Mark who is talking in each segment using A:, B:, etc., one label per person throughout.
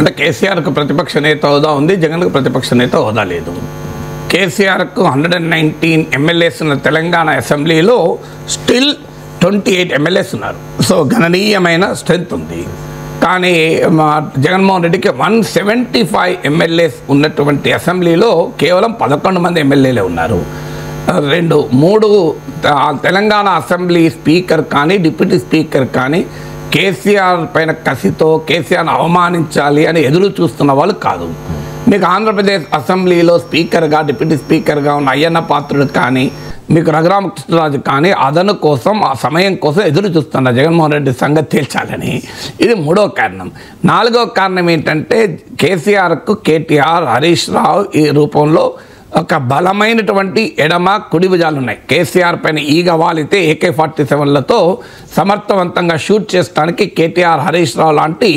A: అంటే కేసీఆర్కు ప్రతిపక్ష నేత హోదా ఉంది, జగన్కు ప్రతిపక్ష నేత హోదా లేదు. కేసీఆర్కు 119 ఎమ్మెల్యేస్ ఉన్న తెలంగాణ అసెంబ్లీలో స్టిల్ 28 ఎమ్మెల్యేస్ ఉన్నారు. సో గణనీయమైన స్ట్రెంత్ ఉంది. కానీ జగన్మోహన్ రెడ్డికి 175 ఎమ్మెల్యేస్ ఉన్నటువంటి అసెంబ్లీలో కేవలం 11 మంది ఎమ్మెల్యేలే ఉన్నారు. 3 తెలంగాణ అసెంబ్లీ స్పీకర్ కానీ డిప్యూటీ స్పీకర్ కానీ కేసీఆర్ పైన కసితో కేసీఆర్ను అవమానించాలి అని ఎదురు చూస్తున్న వాళ్ళు కాదు. మీకు ఆంధ్రప్రదేశ్ అసెంబ్లీలో స్పీకర్గా డిప్యూటీ స్పీకర్గా ఉన్న అయ్యన్న పాత్రుడు కానీ మీకు రఘురామకృష్ణరాజు కానీ అదను కోసం ఆ సమయం కోసం ఎదురు చూస్తున్నారు జగన్మోహన్ రెడ్డి సంగతి తేల్చాలని. ఇది 3వ కారణం. 4వ కారణం ఏంటంటే కేసీఆర్కు కేటీఆర్ హరీష్ రావు ఈ రూపంలో ఒక బలమైనటువంటి ఎడమ కుడి భుజాలు ఉన్నాయి. కేసీఆర్ పైన ఈగ వాలితే AK-47లతో సమర్థవంతంగా షూట్ చేయడానికి కేటీఆర్ హరీష్ రావు లాంటి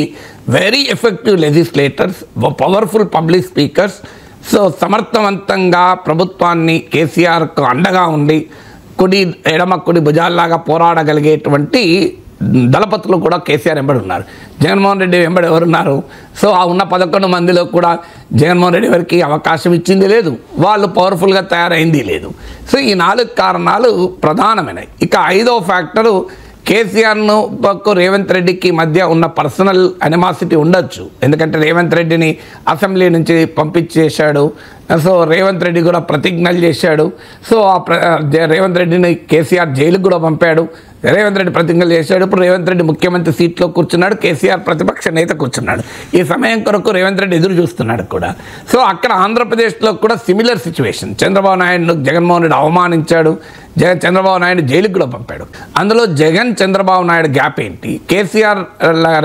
A: very effective legislators, powerful public speakers, so సమర్థవంతంగా ప్రభుత్వాన్ని కేసీఆర్కు అండగా ఉండి ఎడమ కుడి భుజాల్లాగా పోరాడగలిగేటువంటి దళపతులు కూడా కేసీఆర్ వెంబడి ఉన్నారు. జగన్మోహన్ రెడ్డి వెంబడి ఎవరున్నారు? సో ఆ ఉన్న 11 మందిలో కూడా జగన్మోహన్ రెడ్డి ఎవరికి అవకాశం ఇచ్చింది లేదు, వాళ్ళు పవర్ఫుల్గా తయారైంది లేదు. సో ఈ 4 కారణాలు ప్రధానమైనవి. ఇక 5వ ఫ్యాక్టరు కేసీఆర్ను రేవంత్ రెడ్డికి మధ్య ఉన్న పర్సనల్ అనిమాసిటీ ఉండొచ్చు. ఎందుకంటే రేవంత్ రెడ్డిని అసెంబ్లీ నుంచి పంపించేశాడు. సో రేవంత్ రెడ్డి కూడా ప్రతిజ్ఞలు చేశాడు. సో రేవంత్ రెడ్డిని కేసీఆర్ జైలుకు కూడా పంపాడు. రేవంత్ రెడ్డి ప్రతిజ్ఞలు చేశాడు. ఇప్పుడు రేవంత్ రెడ్డి ముఖ్యమంత్రి సీట్లో కూర్చున్నాడు, కేసీఆర్ ప్రతిపక్ష నేత కూర్చున్నాడు. ఈ సమయం కొరకు రేవంత్ రెడ్డి ఎదురు చూస్తున్నాడు కూడా. సో అక్కడ ఆంధ్రప్రదేశ్లో కూడా సిమిలర్ సిచ్యువేషన్. చంద్రబాబు నాయుడును జగన్మోహన్ రెడ్డి అవమానించాడు, చంద్రబాబు నాయుడు జైలుకు కూడా పంపాడు. అందులో చంద్రబాబు నాయుడు గ్యాప్ ఏంటి, కేసీఆర్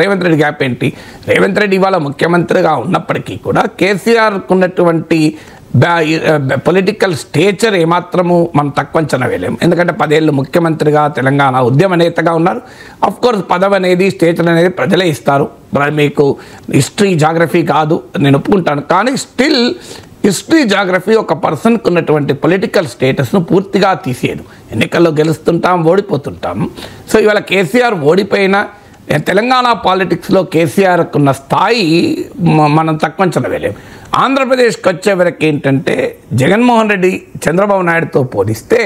A: రేవంత్ రెడ్డి గ్యాప్ ఏంటి? రేవంత్ రెడ్డి ఇవాళ ముఖ్యమంత్రిగా ఉన్నప్పటికీ కూడా కేసీఆర్కు ఉన్నటువంటి పొలిటికల్ స్టేచర్ ఏమాత్రము మనం తక్కువ అంచనా వేయలేము. ఎందుకంటే 10 ఏళ్ళు ముఖ్యమంత్రిగా తెలంగాణ ఉద్యమ నేతగా ఉన్నారు. అఫ్కోర్స్ పదవి అనేది స్టేచర్ అనేది ప్రజలే ఇస్తారు. మీకు హిస్టరీ జాగ్రఫీ కాదు, నేను ఒప్పుకుంటాను. కానీ స్టిల్ హిస్టరీ జాగ్రఫీ ఒక పర్సన్కి ఉన్నటువంటి పొలిటికల్ స్టేటస్ను పూర్తిగా తీసేయదు. ఎన్నికల్లో గెలుస్తుంటాం, ఓడిపోతుంటాం. సో ఇవాళ కేసీఆర్ ఓడిపోయినా తెలంగాణ పాలిటిక్స్లో కేసీఆర్కు ఉన్న స్థాయి మనం తక్కువ అంచనా వేయలేము. ఆంధ్రప్రదేశ్కి వచ్చే వరకు ఏంటంటే జగన్మోహన్ రెడ్డి చంద్రబాబు నాయుడుతో పోలిస్తే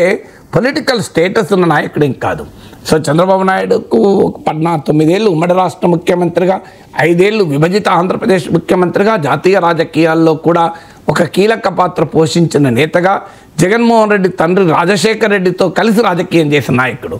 A: పొలిటికల్ స్టేటస్ ఉన్న నాయకుడు ఏం కాదు. సో చంద్రబాబు నాయుడుకు 9 ఏళ్ళు ఉమ్మడి రాష్ట్ర ముఖ్యమంత్రిగా, 5 ఏళ్ళు విభజిత ఆంధ్రప్రదేశ్ ముఖ్యమంత్రిగా, జాతీయ రాజకీయాల్లో కూడా ఒక కీలక పాత్ర పోషించిన నేతగా, జగన్మోహన్ రెడ్డి తండ్రి రాజశేఖర్ రెడ్డితో కలిసి రాజకీయం చేసిన నాయకుడు.